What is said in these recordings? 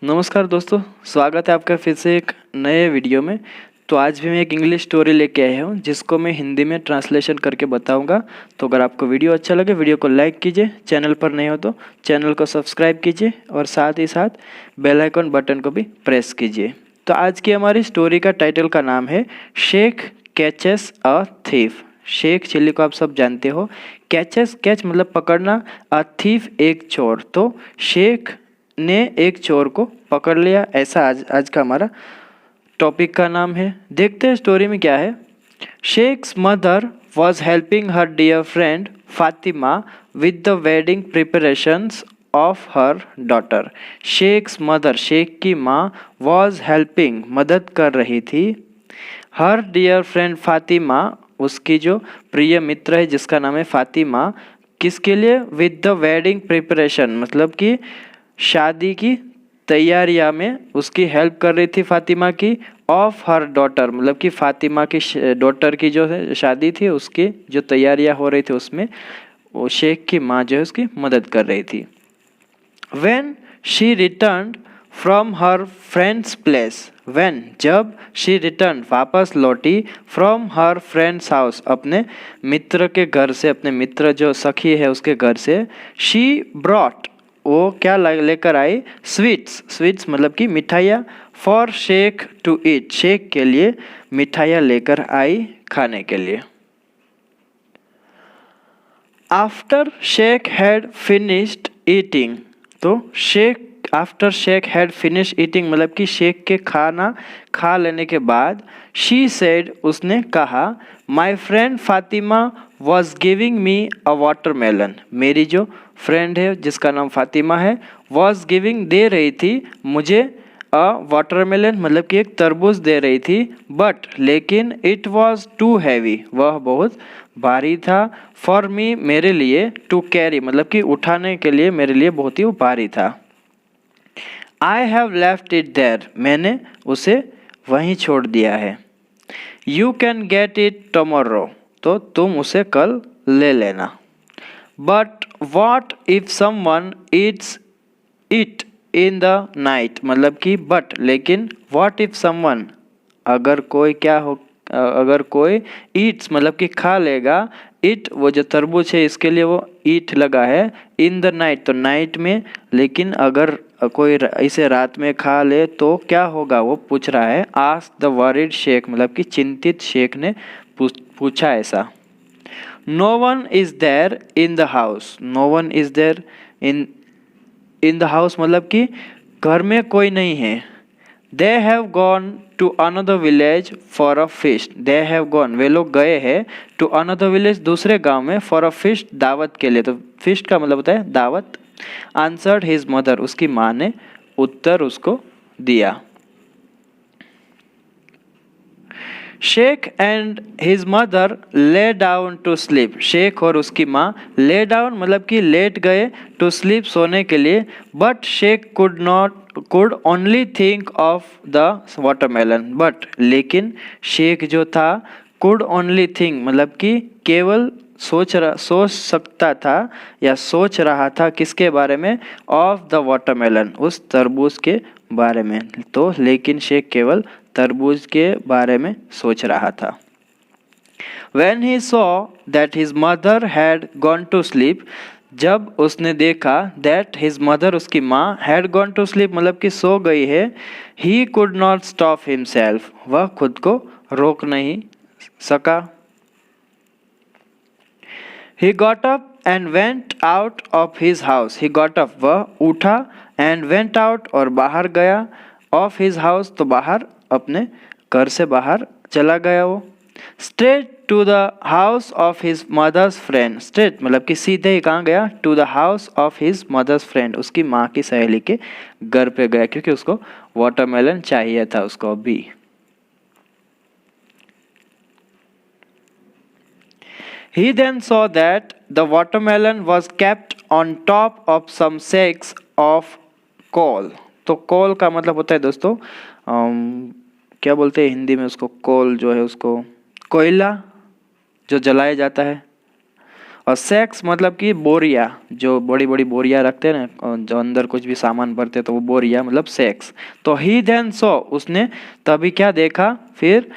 नमस्कार दोस्तों, स्वागत है आपका फिर से एक नए वीडियो में। तो आज भी मैं एक इंग्लिश स्टोरी लेके आया हूँ जिसको मैं हिंदी में ट्रांसलेशन करके बताऊँगा। तो अगर आपको वीडियो अच्छा लगे वीडियो को लाइक कीजिए, चैनल पर नहीं हो तो चैनल को सब्सक्राइब कीजिए और साथ ही साथ बेल आइकन बटन को भी प्रेस कीजिए। तो आज की हमारी स्टोरी का टाइटल का नाम है Sheikh catches a thief. Sheikh Chilli को आप सब जानते हो। कैचेस, कैच मतलब पकड़ना, अ थीफ एक चोर। तो शेख ने एक चोर को पकड़ लिया, ऐसा आज का हमारा टॉपिक का नाम है। देखते हैं स्टोरी में क्या है। Sheikh's mother was helping her dear friend Fatima with the wedding preparations of her daughter. Sheikh's mother, Sheikh की माँ, वॉज हेल्पिंग मदद कर रही थी, हर डियर फ्रेंड फातिमा, उसकी जो प्रिय मित्र है जिसका नाम है फातिमा, किसके लिए? विद द वेडिंग प्रिपरेशन मतलब कि शादी की तैयारियां में उसकी हेल्प कर रही थी फातिमा की, ऑफ हर डॉटर मतलब कि फातिमा की डॉटर की जो है शादी थी उसकी जो तैयारियां हो रही थी उसमें वो शेख की माँ जो है उसकी मदद कर रही थी। When she returned from her friend's place, when जब she returned वापस लौटी, from her friend's house अपने मित्र के घर से, अपने मित्र जो सखी है उसके घर से, she brought वो क्या लेकर आई? स्वीट्स, स्वीट्स मतलब कि मिठाइयाँ, for Sheikh to eat Sheikh के लिए मिठाइयाँ लेकर आई खाने के लिए। After Sheikh had finished eating, तो Sheikh after Sheikh had finish eating मतलब कि शेख के खाना खा लेने के बाद, शी सेड उसने कहा, my friend Fatima was giving me a watermelon, मेरी जो फ्रेंड है जिसका नाम फातिमा है, वॉज गिविंग दे रही थी मुझे, अ वाटरमेलन मतलब कि एक तरबूज दे रही थी, बट लेकिन इट वॉज टू हैवी वह बहुत भारी था, फॉर मी मेरे लिए, टू कैरी मतलब कि उठाने के लिए मेरे लिए बहुत ही भारी था। I have left it there मैंने उसे वहीं छोड़ दिया है। You can get it tomorrow तो तुम उसे कल ले लेना। But what if someone eats it in the night मतलब कि बट लेकिन, व्हाट इफ समवन अगर कोई क्या हो, अगर कोई ईट्स मतलब कि खा लेगा, इट वो जो तरबूज है इसके लिए वो ईट लगा है, इन द नाइट तो नाइट में, लेकिन अगर कोई इसे रात में खा ले तो क्या होगा वो पूछ रहा है। आस्क द वरीड शेख मतलब कि चिंतित शेख ने पूछा ऐसा। No one is there in the house, no one is there in the house मतलब कि घर में कोई नहीं है। They have gone to another village for a feast, they have gone वे लोग गए हैं, टू अनदर विलेज दूसरे गांव में, फॉर अ फिस्ट दावत के लिए, तो फिस्ट का मतलब होता है दावत। आंसर्ड हिज मदर उसकी माँ ने उत्तर उसको दिया। Sheikh and his mother lay down to sleep, Sheikh और उसकी माँ ले डाउन मतलब कि लेट गए, टू स्लीप सोने के लिए, but Sheikh could only think of the watermelon but लेकिन शेख जो था, कुड ओनली थिंक मतलब कि केवल सोच सकता था या सोच रहा था किसके बारे में? ऑफ द वाटरमेलन उस तरबूज के बारे में। तो लेकिन शेख केवल तरबूज के बारे में सोच रहा था। When he saw that his mother had gone to sleep, जब उसने देखा that his mother उसकी माँ had gone to sleep मतलब कि सो गई है, he could not stop himself वह खुद को रोक नहीं सका। He got up and went out of his house, he got up वह उठा, and went out और बाहर गया, of his house तो बाहर अपने घर से बाहर चला गया वो। Straight to the house of his mother's friend, straight मतलब कि सीधे ही कहाँ गया? To the house of his mother's friend उसकी माँ की सहेली के घर पे गया क्योंकि उसको वाटरमेलन चाहिए था उसको अभी। He then saw that the watermelon was kept on top of some sacks of coal, तो कोल का मतलब होता है दोस्तों क्या बोलते हैं हिंदी में उसको? कोल जो है उसको कोयला जो जलाया जाता है। और सैक्स मतलब कि बोरिया, जो बड़ी बड़ी बोरिया रखते हैं ना, जो अंदर कुछ भी सामान भरते तो वो बोरिया मतलब सैक्स। तो ही देन सॉ, उसने तभी क्या देखा फिर,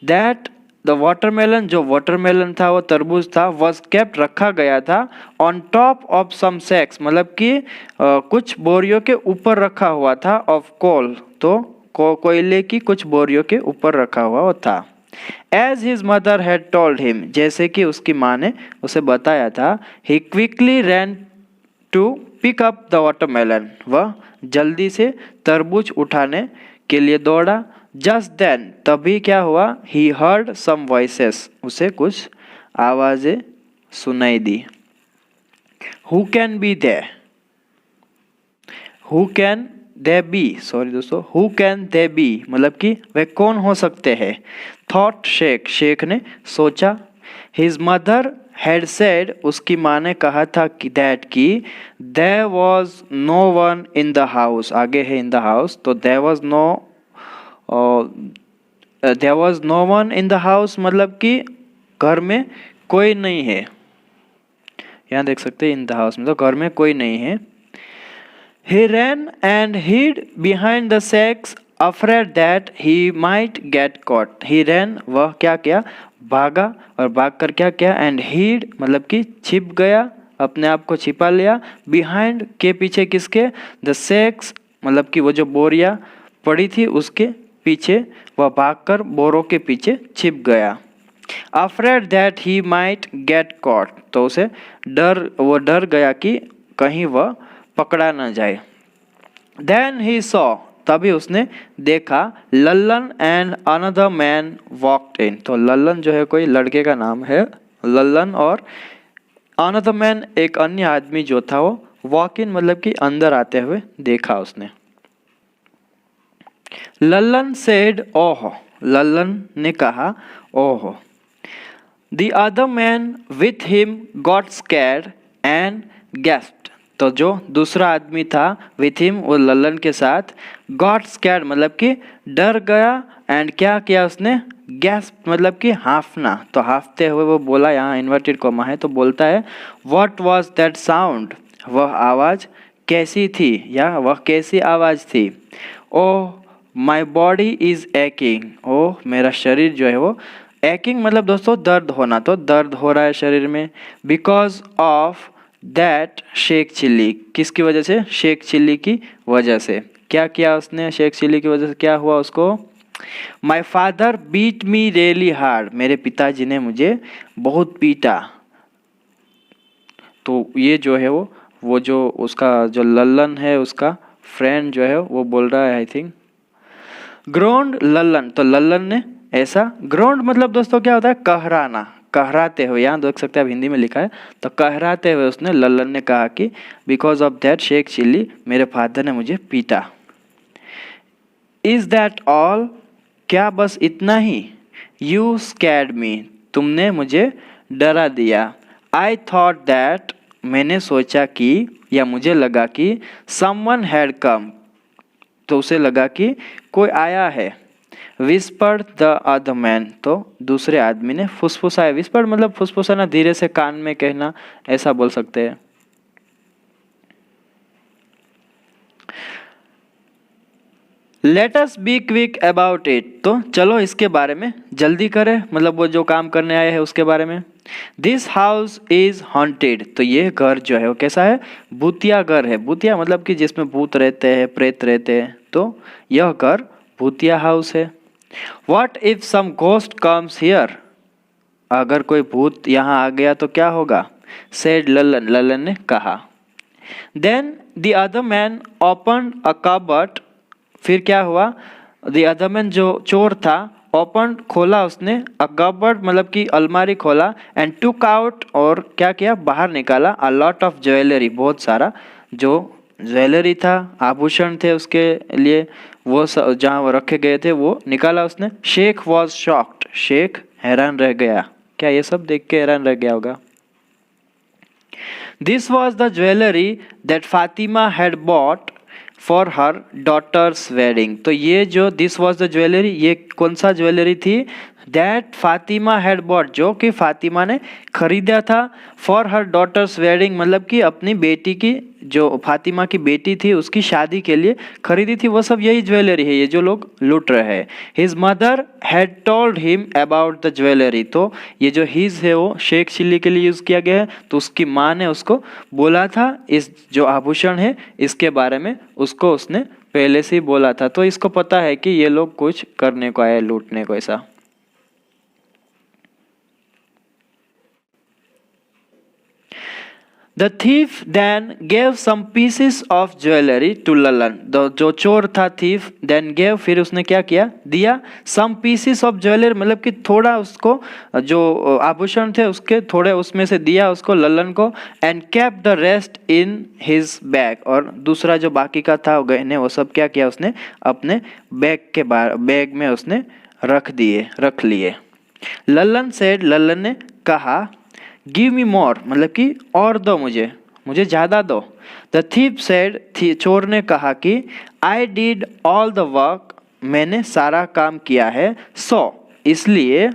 दैट द वाटरमेलन, जो वाटरमेलन था वो तरबूज था, वॉज केप्ट रखा गया था ऑन टॉप ऑफ सम सैक्स, मतलब कि कुछ बोरियों के ऊपर रखा हुआ था, ऑफ कोल, तो कोयले की कुछ बोरियों के ऊपर रखा हुआ था। As his mother had told him, जैसे कि उसकी माँ ने उसे बताया था, he quickly ran to pick up the watermelon, वह जल्दी से तरबूज उठाने के लिए दौड़ा। जस्ट देन, तभी क्या हुआ, ही हर्ड सम वॉइसेस, उसे कुछ आवाजें सुनाई दी। Who can be they, who can they be, sorry दोस्तों, हु कैन दे बी मतलब कि वे कौन हो सकते हैं। थॉट शेख, शेख ने सोचा। हिज मदर हैड सेड, उसकी माँ ने कहा था कि दैट की there was no one in the house, आगे है इन द हाउस, तो there was no one in the house मतलब कि घर में कोई नहीं है, यहाँ देख सकते हैं इन द हाउस मतलब घर में कोई नहीं है। He ran and hid behind the sacks, afraid that he might get caught. He ran, वह क्या किया, भागा, और भाग कर क्या किया, and hid मतलब कि छिप गया, अपने आप को छिपा लिया, behind के पीछे किसके, the sacks मतलब कि वो जो बोरिया पड़ी थी उसके पीछे, वह भागकर बोरों के पीछे छिप गया। Afraid that he might get caught, तो उसे वो डर गया कि कहीं वह पकड़ा न जाए। Then he saw, तभी उसने देखा, Lallan and another man walked in, तो लल्लन जो है कोई लड़के का नाम है, लल्लन, और अनदर मैन एक अन्य आदमी जो था वो वॉक इन मतलब कि अंदर आते हुए देखा उसने। लल्लन सेड ओह, लल्लन ने कहा ओह। The other man with him got scared and gasped, तो जो दूसरा आदमी था with him, वो लल्लन के साथ, got scared मतलब कि डर गया, and क्या किया उसने, gasp मतलब कि हांफना, तो हांफते हुए वो बोला, यहाँ इन्वर्टेड कॉमा है तो बोलता है, what was that sound, वह आवाज़ कैसी थी या वह कैसी आवाज़ थी। ओह माई बॉडी इज़ aching, ओह मेरा शरीर जो है वो, aching मतलब दोस्तों दर्द होना, तो दर्द हो रहा है शरीर में, because of that shake chilli, किसकी वजह से, शेक चिल्ली की वजह से। क्या किया उसने शेक चिल्ली की वजह से, क्या हुआ उसको, my father beat me really hard, मेरे पिताजी ने मुझे बहुत पीटा। तो ये जो है वो जो उसका जो लल्लन है उसका फ्रेंड जो है वो बोल रहा है, आई थिंक ग्रोन्ड लल्लन, तो लल्लन ने ऐसा, ग्रोन्ड मतलब दोस्तों क्या होता है, कहराना, कहराते हुए, यहाँ देख सकते हैं आप हिंदी में लिखा है, तो कहराते हुए उसने, लल्लन ने कहा कि because of that shake chilli, मेरे फादर ने मुझे पीटा। इज दैट ऑल, क्या बस इतना ही, यू स्कैर्ड मी, तुमने मुझे डरा दिया। आई थॉट दैट, मैंने सोचा कि या मुझे लगा कि समवन हैड कम, तो उसे लगा कि कोई आया है। विस्पर्ड द अदर मैन, तो दूसरे आदमी ने फुसफुसाया, विस्पर्ड मतलब फुसफुसाना, धीरे से कान में कहना, ऐसा बोल सकते हैं। Let us be quick about it, तो चलो इसके बारे में जल्दी करें, मतलब वो जो काम करने आए हैं उसके बारे में। दिस हाउस इज हॉन्टेड, तो ये घर जो है वो कैसा है, भूतिया घर है, भूतिया मतलब कि जिसमें भूत रहते हैं, प्रेत रहते हैं, तो यह घर भूतिया हाउस है। What if some ghost comes here, अगर कोई भूत यहाँ आ गया तो क्या होगा, सेड लल्लन, लल्लन ने कहा। Then the other man open a cupboard, फिर क्या हुआ, द अदर मैन जो चोर था, ओपन खोला उसने, अ कबर्ड मतलब कि अलमारी खोला, एंड टुक आउट, और क्या किया, बाहर निकाला, अ लॉट ऑफ ज्वेलरी, बहुत सारा जो ज्वेलरी था, आभूषण थे उसके लिए, वो जहाँ वो रखे गए थे वो निकाला उसने। शेख वॉज शॉक्ड, शेख हैरान रह गया, क्या ये सब देख के हैरान रह गया होगा। This was the jewellery that Fatima had bought for her daughter's wedding, तो ये जो दिस वॉज द ज्वेलरी, ये कौन सा ज्वेलरी थी दैट फातिमा हैड बॉट, जो कि फातिमा ने खरीदा था, फॉर हर डॉटर्स वेडिंग, मतलब कि अपनी बेटी की, जो फातिमा की बेटी थी उसकी शादी के लिए खरीदी थी, वो सब यही ज्वेलरी है, ये जो लोग लूट रहे हैं। His mother had told him about the jewellery, तो ये जो हिज है वो शेख चिल्ली के लिए यूज़ किया गया है, तो उसकी माँ ने उसको बोला था इस जो आभूषण है इसके बारे में, उसको उसने पहले से ही बोला था, तो इसको पता है कि ये लोग कुछ करने को आए, लूटने को ऐसा। The thief then gave some pieces of jewelry to Lalan, जो चोर था thief then gave, फिर उसने क्या किया, दिया, some pieces of jewelry, मतलब कि थोड़ा उसको, जो आभूषण थे उसके थोड़े उसमें से दिया उसको ललन को, and kept the rest in his bag, और दूसरा जो बाकी का था गहने वो सब क्या किया उसने अपने बैग में उसने रख लिए। ललन said, ललन ने कहा, गिव मी मोर, मतलब कि और दो मुझे ज़्यादा दो। द थीप सेड, चोर ने कहा कि I did all the work, मैंने सारा काम किया है, सो इसलिए,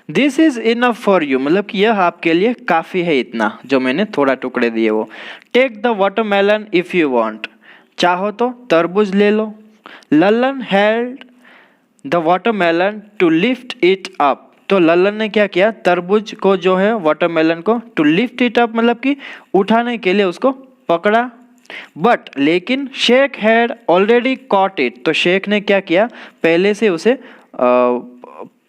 this is enough for you, मतलब कि यह आपके लिए काफ़ी है, इतना जो मैंने थोड़ा टुकड़े दिए वो। Take the watermelon if you want, चाहो तो तरबूज ले लो। Lalan held the watermelon to lift it up, तो ललन ने क्या किया, तरबूज को जो है वाटरमेलन को, टू लिफ्ट इट अप मतलब कि उठाने के लिए उसको पकड़ा। बट लेकिन Sheikh had already caught it, तो शेख ने क्या किया, पहले से उसे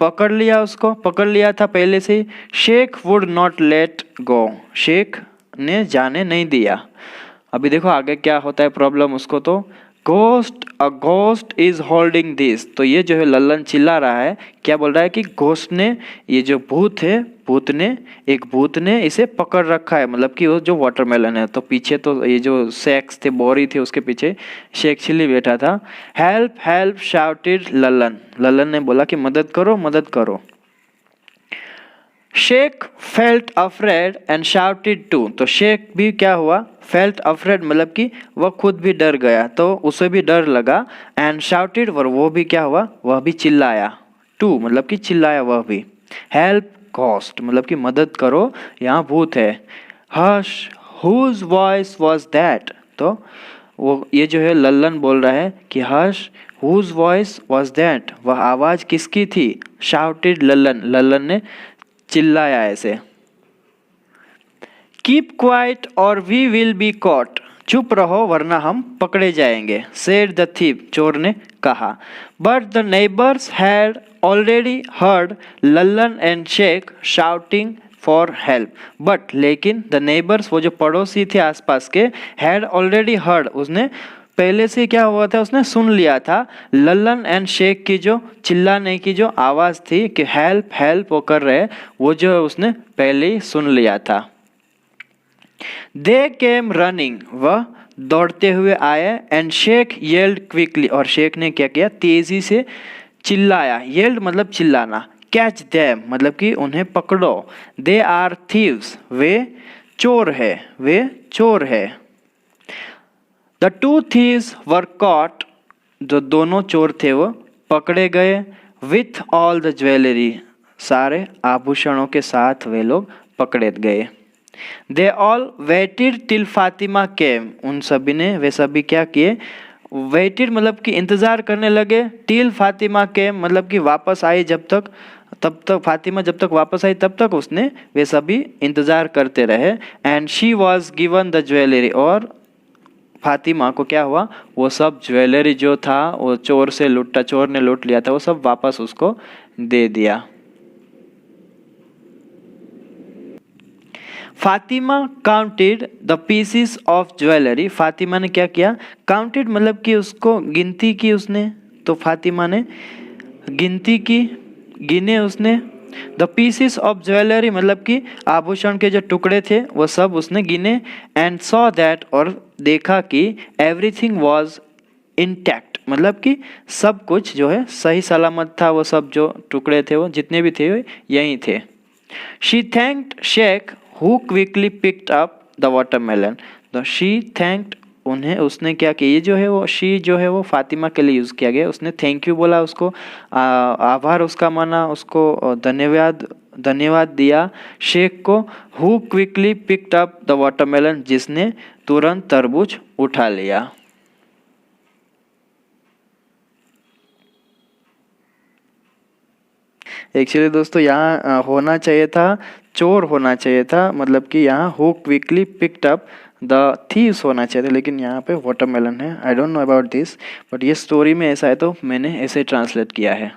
पकड़ लिया था पहले से ही। Sheikh would not let go, Sheikh ने जाने नहीं दिया। अभी देखो आगे क्या होता है प्रॉब्लम उसको, तो a ghost is holding this, तो ये जो है ललन चिल्ला रहा है, क्या बोल रहा है कि घोस्ट ने, ये जो भूत है, एक भूत ने इसे पकड़ रखा है, मतलब कि वो जो वाटरमेलन है, तो पीछे तो ये जो सेक्स थे, बोरी थी, उसके पीछे शेख चिल्ली बैठा था। हेल्प हेल्प शाउटेड ललन ने बोला कि मदद करो। Sheikh felt afraid and shouted too, तो शेख भी क्या हुआ, फेल्ट अफ्रेड मतलब कि वह खुद भी डर गया, तो उसे भी डर लगा, एंड शाउटेड, और वो भी क्या हुआ, वह भी चिल्लाया, टू मतलब कि चिल्लाया वह भी। हेल्प घोस्ट मतलब कि मदद करो, यहाँ भूत है। Hush whose voice was that, तो वो ये जो है लल्लन बोल रहा है कि hush whose voice was that, वह आवाज़ किसकी थी। शाउटेड लल्लन ने चिल्लाया ऐसे। कीप क्वाइट और वी विल बी कॉट, चुप रहो वरना हम पकड़े जाएंगे। सेड द थीप, चोर ने कहा। But the neighbours had already heard Lallan and Sheikh shouting for help, but लेकिन द नेबर्स, वो जो पड़ोसी थे आसपास के, हैड ऑलरेडी हर्ड, उसने पहले से क्या हुआ था, उसने सुन लिया था लल्लन एंड शेख की जो चिल्लाने की जो आवाज़ थी कि हेल्प वो कर रहे, वो जो है उसने पहले ही सुन लिया था। दे केम रनिंग, वह दौड़ते हुए आए, एंड शेख येल्ड क्विकली, और शेख ने क्या किया, तेजी से चिल्लाया। येल्ड मतलब चिल्लाना। कैच देम मतलब कि उन्हें पकड़ो। दे आर थीव्स, वे चोर है। The two thieves were caught, जो दोनों चोर थे वो पकड़े गए। विथ ऑल द ज्वेलरी, सारे आभूषणों के साथ वे लोग पकड़े गए। They all waited till Fatima came, उन सभी ने, वे सभी क्या किए, वेटेड मतलब कि इंतज़ार करने लगे। टिल फातिमा केम मतलब कि वापस आई तब तक फातिमा जब तक वापस आई तब तक उसने, वे सभी इंतज़ार करते रहे। And she was given the jewellery, और फातिमा को क्या हुआ, वो सब ज्वेलरी जो था वो चोर ने लूट लिया था, वो सब वापस उसको दे दिया। Fatima counted the pieces of jewellery, Fatima ने क्या किया, काउंटेड मतलब कि उसको गिनती की उसने, तो फातिमा ने गिनती की, गिने उसने। द पीसीस ऑफ ज्वेलरी मतलब कि आभूषण के जो टुकड़े थे वो सब उसने गिने। एंड सॉ दैट, और देखा कि एवरीथिंग वॉज इंटैक्ट मतलब कि सब कुछ जो है सही सलामत था, वो सब जो टुकड़े थे वो जितने भी थे यही थे। She thanked Sheikh who quickly picked up the watermelon, तो she thanked उन्हें उसने क्या किया, ये जो है वो शी जो है वो फातिमा के लिए यूज़ किया गया। उसने थैंक यू बोला, उसको आभार उसका माना, उसको धन्यवाद दिया शेख को। Who quickly picked up the watermelon, जिसने तुरंत तरबूज उठा लिया। एक्चुअली दोस्तों यहाँ होना चाहिए था चोर होना चाहिए था, मतलब कि यहाँ who quickly picked up the thieves होना चाहिए था, लेकिन यहाँ पे वाटरमेलन है। I don't know about this, but ये स्टोरी में ऐसा है तो मैंने ऐसे ट्रांसलेट किया है।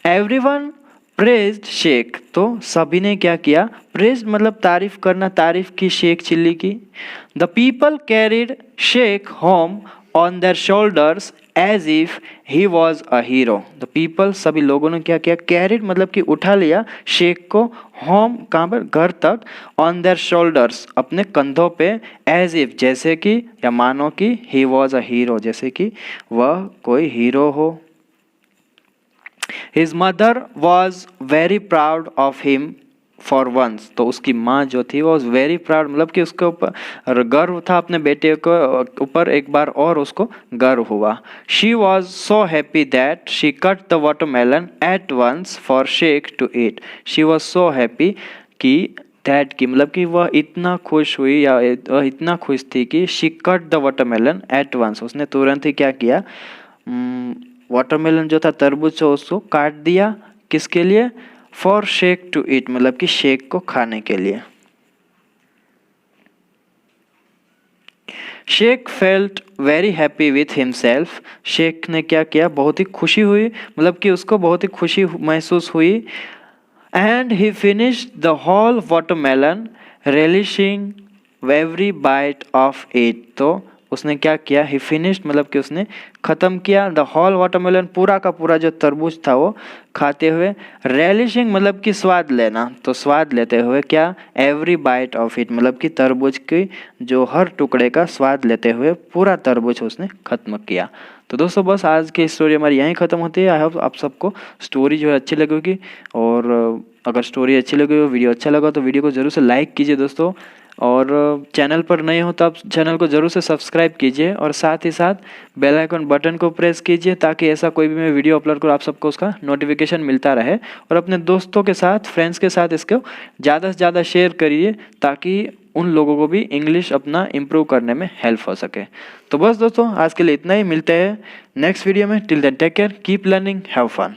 एवरीवन प्रेज्ड शेख, तो सभी ने क्या किया, प्रेज्ड मतलब तारीफ करना, तारीफ की शेख चिल्ली की। The people carried Sheikh home on their shoulders as if he was a hero. The people सभी लोगों ने क्या किया, कैरिड मतलब कि उठा लिया शेख को, होम कहाँ पर, घर तक, ऑन देयर शोल्डर्स अपने कंधों पे, एज इफ जैसे कि या मानो कि, ही वॉज अ हीरो जैसे कि वह कोई हीरो हो। His mother was very proud of him for once, तो उसकी माँ जो थी वो was very proud मतलब कि उसके ऊपर गर्व था अपने बेटे को ऊपर, एक बार और उसको गर्व हुआ। She was so happy that she cut the watermelon at once for Sheikh to eat. She was so happy कि दैट की मतलब कि वह इतना खुश हुई या वह इतना खुश थी कि she cut the watermelon at once, उसने तुरंत ही क्या किया, वाटरमेलन जो था तरबूज जो उसको काट दिया, किसके लिए, फॉर शेख टू ईट मतलब कि शेख को खाने के लिए। Sheikh felt very happy with himself, Sheikh ने क्या किया, बहुत ही खुशी हुई मतलब कि उसको बहुत ही खुशी महसूस हुई। And he finished the whole watermelon relishing every bite of it, तो उसने क्या किया, ही फिनिश्ड मतलब कि उसने ख़त्म किया, द होल वाटरमेलन पूरा का पूरा जो तरबूज था वो खाते हुए, रेलिशिंग मतलब कि स्वाद लेना, तो स्वाद लेते हुए क्या, एवरी बाइट ऑफ इट मतलब कि तरबूज की जो हर टुकड़े का स्वाद लेते हुए पूरा तरबूज उसने ख़त्म किया। तो दोस्तों बस आज की स्टोरी हमारी यहीं ख़त्म होती है। आई होप आप सबको स्टोरी जो है अच्छी लगेगी, और अगर स्टोरी अच्छी लगी हो, वीडियो अच्छा लगा तो वीडियो को ज़रूर से लाइक कीजिए दोस्तों, और चैनल पर नए हो तो आप चैनल को ज़रूर से सब्सक्राइब कीजिए, और साथ ही साथ बेल आइकन बटन को प्रेस कीजिए ताकि ऐसा कोई भी मैं वीडियो अपलोड करूँ आप सबको उसका नोटिफिकेशन मिलता रहे। और अपने दोस्तों के साथ, फ्रेंड्स के साथ इसको ज़्यादा से ज़्यादा शेयर करिए ताकि उन लोगों को भी इंग्लिश अपना इम्प्रूव करने में हेल्प हो सके। तो बस दोस्तों आज के लिए इतना ही, मिलते हैं नेक्स्ट वीडियो में। Till then take care, keep learning, have fun.